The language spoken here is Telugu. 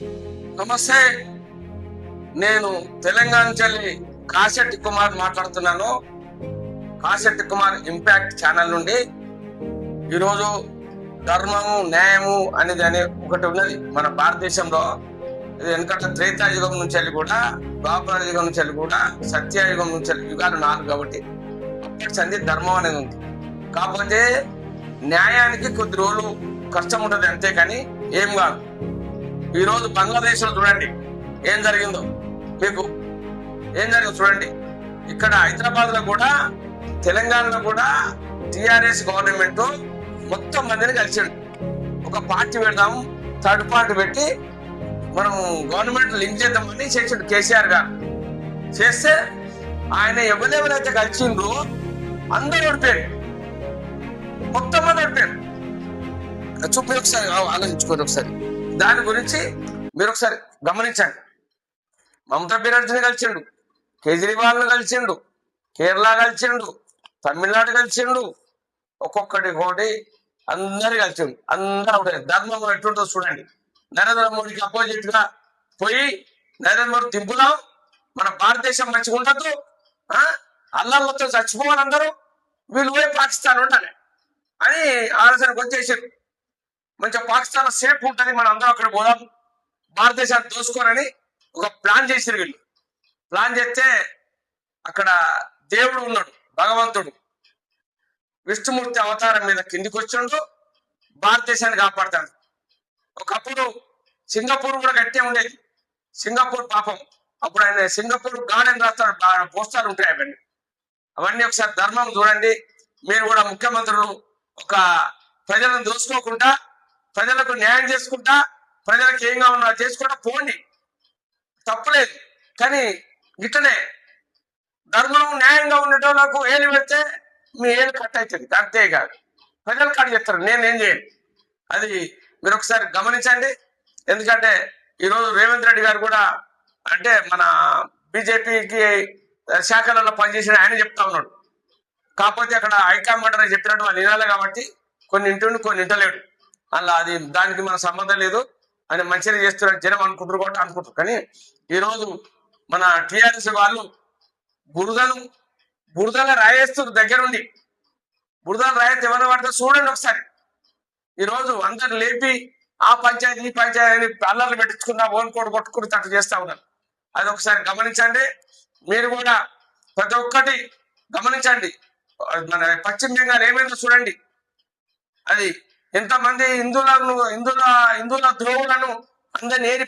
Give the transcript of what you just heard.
నమస్తే. నేను తెలంగాణ చెల్లి కాశెట్టి కుమార్ మాట్లాడుతున్నాను. కాశెట్టి కుమార్ ఇంపాక్ట్ ఛానల్ నుండి. ఈరోజు ధర్మము న్యాయము అనేది ఒకటి ఉన్నది మన భారతదేశంలో. ఇది వెనకట త్రేతాయుగం నుంచి వెళ్ళి కూడా, ద్వాపర యుగం నుంచి వెళ్ళి కూడా, సత్యయుగం నుంచి వెళ్ళి యుగాలు 4 కాబట్టి అప్పటి సంధి ధర్మం అనేది ఉంది. కాకపోతే న్యాయానికి కొద్ది రోజులు కష్టం ఉంటుంది అంతేకాని ఏం కాదు. ఈరోజు బంగ్లాదేశ్ లో చూడండి ఏం జరిగిందో, మీకు ఏం జరిగిందో చూడండి. ఇక్కడ హైదరాబాద్ లో కూడా, తెలంగాణలో కూడా టిఆర్ఎస్ గవర్నమెంట్ మొత్తం మందిని కలిసిండు. ఒక పార్టీ పెడదాం, థర్డ్ పార్టీ పెట్టి మనం గవర్నమెంట్ లింక్ చేద్దామని చేసిండు కేసీఆర్ గారు. చేస్తే ఆయన ఎవరెవరైతే కలిసిండ్రో అందరూ ఓడిపోయారు, మొత్తం మంది ఓడిపోయారు. చూపి ఒకసారి ఆలోచించుకోండి. ఒకసారి దాని గురించి మీరు ఒకసారి గమనించండి. మమతా బెనర్జీని కలిసిండు, కేజ్రీవాల్ను కలిసిండు, కేరళ కలిసిండు, తమిళనాడు కలిసిండు, ఒక్కొక్కటి అందరు కలిసిండు. అందరూ ఉంటాయి. ధర్మం ఎట్లుంటుందో చూడండి. నరేంద్ర మోడీకి అపోజిట్ గా పోయి నరేంద్ర మోడీ దింపుదాం, మన భారతదేశం మంచిగా ఉండదు, అల్లాలతో చచ్చిపోవాలి అందరూ, వీళ్ళు పోయి పాకిస్తాన్ ఉండాలి అని ఆలోచనకు వచ్చేసారు. మంచిగా పాకిస్తాన్ సేఫ్ ఉంటుంది, మనం అందరం అక్కడ పోదాం, భారతదేశాన్ని దోసుకోరని ఒక ప్లాన్ చేసారు వీళ్ళు. ప్లాన్ చేస్తే అక్కడ దేవుడు ఉన్నాడు, భగవంతుడు విష్ణుమూర్తి అవతారం మీద కిందికి వచ్చిండు, భారతదేశాన్ని కాపాడతాడు. ఒకప్పుడు సింగపూర్ కూడా గట్టే ఉండేది. సింగపూర్ పాపం అప్పుడు ఆయన సింగపూర్ గార్డెన్ రాస్తాడు, పోస్టాలు ఉంటాయి అవన్నీ. అవన్నీ ఒకసారి ధర్మం చూడండి. మీరు కూడా ముఖ్యమంత్రులు ఒక ప్రజలను దోసుకోకుండా, ప్రజలకు న్యాయం చేసుకుంటా, ప్రజలకు ఏం కావాలో చేసుకుంటా పోండి, తప్పులేదు. కానీ గిట్టనే ధర్మం న్యాయంగా ఉండేటోళ్ళకు ఏలు పెడితే మీ ఏలు కట్ అవుతుంది, అంతేకాదు ప్రజలు కట్ చేస్తారు, నేనేం చేయను. అది మీరు ఒకసారి గమనించండి. ఎందుకంటే ఈరోజు రేవంత్ రెడ్డి గారు కూడా, అంటే మన బీజేపీకి శాఖలలో పనిచేసిన ఆయన చెప్తా ఉన్నాడు. కాకపోతే అక్కడ హైకమాండ్ అని చెప్పినట్టు వాళ్ళు వినాలి కాబట్టి కొన్ని ఇంటుండి కొన్ని ఇంటలేడు. అలా అది దానికి మన సంబంధం లేదు, ఆయన మంచిగా చేస్తున్నారు జనం అనుకుంటారు కాబట్టి అనుకుంటారు. కానీ ఈరోజు మన టిఆర్ఎస్ వాళ్ళు బురదగా రాయేస్తారు దగ్గరుండి. బురదలు రాయేస్తే ఎవరైనా పడితే చూడండి ఒకసారి. ఈరోజు అందరు లేపి ఆ పంచాయతీ ఈ పంచాయతీ అని అల్లర్లు పెట్టించుకున్నా, ఓన్కోడు కొట్టుకుని తట్టు చేస్తా ఉన్నారు. అది ఒకసారి గమనించండి. మీరు కూడా ప్రతి ఒక్కటి గమనించండి. మన పశ్చిమ బెంగాల్ ఏమైందో చూడండి. అది ఎంతమంది హిందువుల ద్రోవులను అందరిని ఏరి